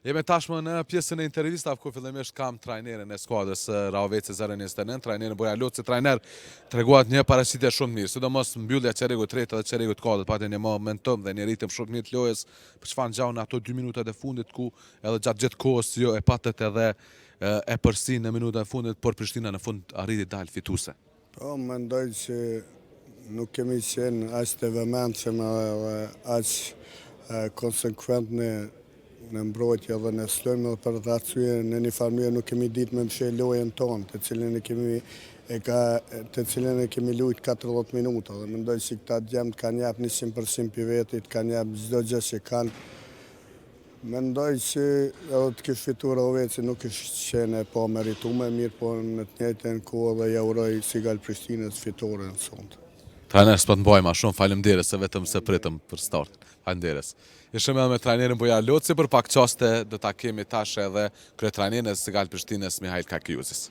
Jemi tashmë në pjesën e intervistave ku fillimisht kam trajnerin e skuadrës Rahoveci 029, trajnerin Bujar Loci. Trajner, treguat një paraqitje shumë mirë, sidomos mbyllja e çerregut të tretë dhe çerregut të katërt, patë një momentum dhe një ritëm shumë mirë të lojës. Për çfarë ngjaun ato 2 minutat e fundit ku edhe gjatë gjithë kohës jo e patët edhe e përsi në minutat e fundit, por Prishtina në fund arriti dalë fituese. Po, mendoj që nuk kemi qenë aq të vëmendshëm dhe aq konsekvent në mbrojtje dhe në sulm, dhe për atë arsye në një farë mënyrë nuk kemi ditë me mshë lojën tonë, të cilën e kemi luajtur 40 minuta, dhe mendoj që këta djemt kanë jap 100% pivetit, kanë jap çdo gjë që kanë. Mendoj që edhe të kishte fituar Rahoveci nuk është qenë e pa merituar, mirë po në të njëjtën kohë dhe ja uroj Sigal Prishtinës fitoren sonte. Trajner, s'po të mbaj ma shumë, faleminderit se vetëm se pritëm për start. Faleminderit. Ishëm edhe me trajnerin Bujar Loci, për pak qaste do ta kemi tash edhe kryetrajnerin e Sigal Prishtinës Mihail Kakijuzis.